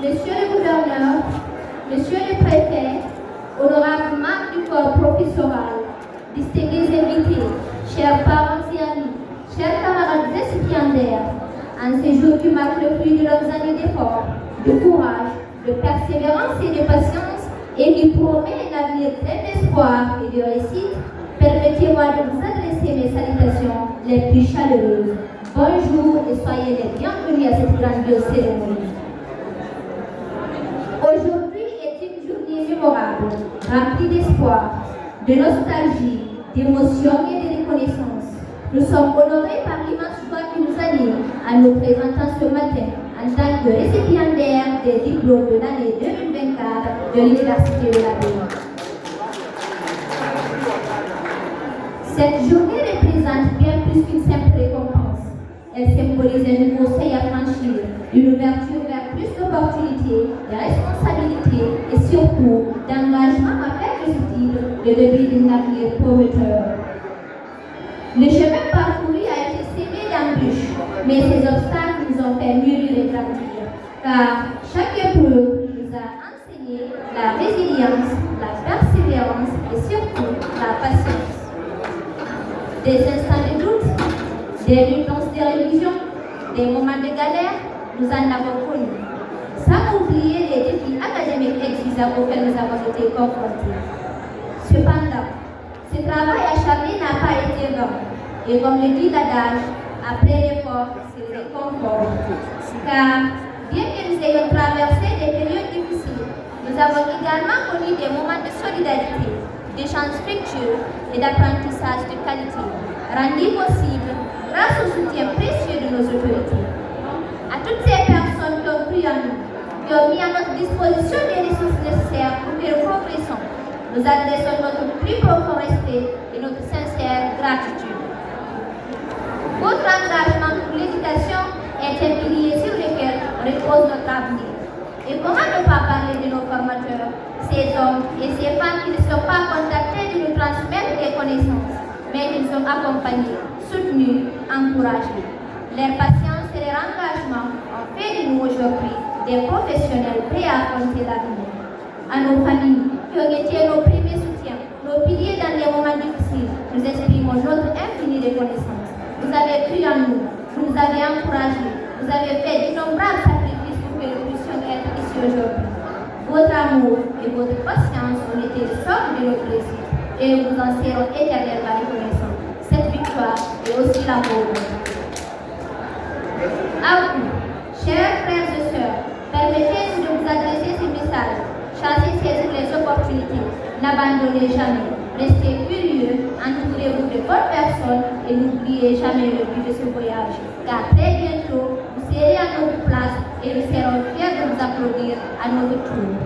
Monsieur le gouverneur, Monsieur le préfet, honorables membres du corps professoral, distingués invités, chers parents et amis, chers camarades récipiendaires, en ces jours qui marquent le fruit de leurs années d'efforts, de courage, de persévérance et de patience, et qui promet un avenir plein d'espoir et de réussite, permettez-moi de vous adresser mes salutations les plus chaleureuses. Bonjour et soyez les bienvenus à cette grandiose cérémonie. Aujourd'hui est une journée mémorable, remplie d'espoir, de nostalgie, d'émotion et de reconnaissance. Nous sommes honorés par l'immense joie qui nous anime en nous présentant ce matin en tant que récipiendaires des diplômes de l'année 2024 de l'Université de la Bénin. Cette journée représente bien plus qu'une simple récompense. Elle symbolise un nouveau seuil à franchir, une ouverture vers plus d'opportunités, de responsabilités et surtout d'engagement à faire de ce titre le début d'un avenir prometteur. Le chemin parcouru a été semé d'embûches, mais ces obstacles nous ont fait mûrir et grandir, car chaque épreuve nous a enseigné la résilience, la persévérance et surtout la patience. Des instants de doute, des luttes de religion, des moments de galère, nous en avons connu, sans oublier les défis académiques exigeants auxquels nous avons été confrontés. Cependant, ce travail acharné n'a pas été vain, et comme le dit l'adage, après l'effort, c'est le réconfort. Car, bien que nous ayons traversé des périodes difficiles, nous avons également connu des moments de solidarité, d'échanges fructueux et d'apprentissage de qualité, rendus possibles grâce au soutien précieux de nos autorités. À toutes ces personnes qui ont cru en nous, qui ont mis à notre disposition les ressources nécessaires pour que nous progressons, nous adressons notre plus profond respect et notre sincère gratitude. Votre engagement pour l'éducation est un pilier sur lequel repose notre avenir. Et comment ne pas parler de nos formateurs, ces hommes et ces femmes qui ne sont pas contactés de nous transmettre des connaissances, mais qui nous ont accompagnés, soutenus, encouragés. Leur patience et leur engagement ont fait de nous aujourd'hui des professionnels prêts à affronter l'avenir. À nos familles, qui ont été nos premiers soutiens, nos piliers dans les moments difficiles, nous exprimons notre infinie reconnaissance. Vous avez cru en nous, vous nous avez encouragés, vous avez fait d'innombrables sacrifices pour que nous puissions être ici aujourd'hui. Votre amour et votre patience ont été le socle de notre réussite et nous vous en serons éternellement reconnaissants. Cette victoire est aussi la vôtre. À vous, chers frères et sœurs, permettez-nous de vous adresser ce message. Chassez les opportunités, n'abandonnez jamais, restez curieux, entourez-vous de bonnes personnes et n'oubliez jamais le but de ce voyage. Car très bientôt, vous serez à notre place et nous serons fiers de vous applaudir à notre tour.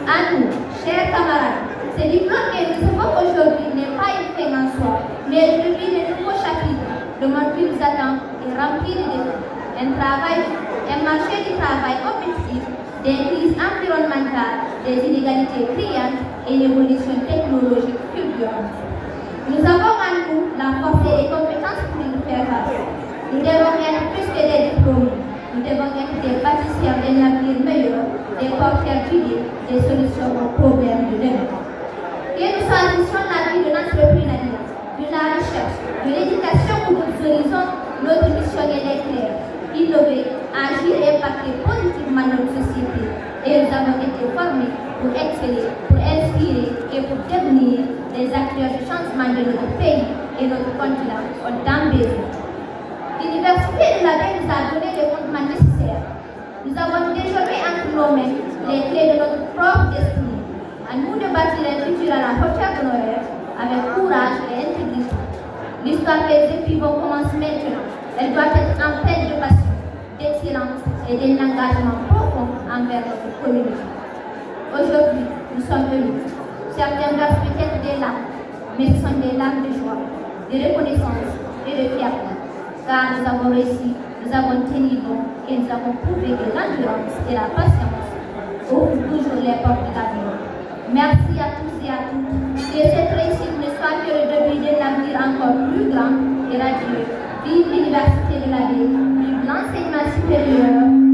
À nous, chers camarades, ce diplôme que nous recevons aujourd'hui n'est pas une fin en soi, mais le début de nouveaux chapitres. Le monde qui nous attend est rempli de défis. Un marché du travail compétitif, des crises environnementales, des inégalités criantes et une évolution technologique fulgurante. Nous avons en nous la force et les compétences pour y faire face. Nous devons être plus que des diplômés. Nous devons être des bâtisseurs d'un avenir meilleur, des porteurs d'idées, des solutions aux problèmes de demain. Que nous choisissions la vie de l'entrepreneuriat, de la recherche, de l'éducation ou d'autres horizons, notre mission est claire. Innover, agir et impacter positivement notre société. Et nous avons été formés pour exceller, pour inspirer et pour devenir des acteurs du changement de notre pays et notre continent ont tant besoin. L'Université de la Baie nous a donné les fondements nécessaires. Nous avons désormais entre nos mains les clés de notre propre destinée. À nous de bâtir un futur à la hauteur de nos rêves, avec courage et intégrité. L'histoire des défis vont commencer maintenant. Elle doit être empreinte de passion, d'excellence et d'un engagement profond envers notre communauté. Aujourd'hui, nous sommes venus. Certains versent peut-être des larmes, mais ce sont des larmes de joie, de reconnaissance et de fierté. Car nous avons réussi, nous avons tenu bon et nous avons prouvé que l'endurance et la patience ouvrent toujours les portes de l'avenir. Merci à tous et à toutes. Que cette réussite ne soit que le début d'un avenir encore plus grand et radieux. Vive l'Université de la Baie, vive l'enseignement supérieur.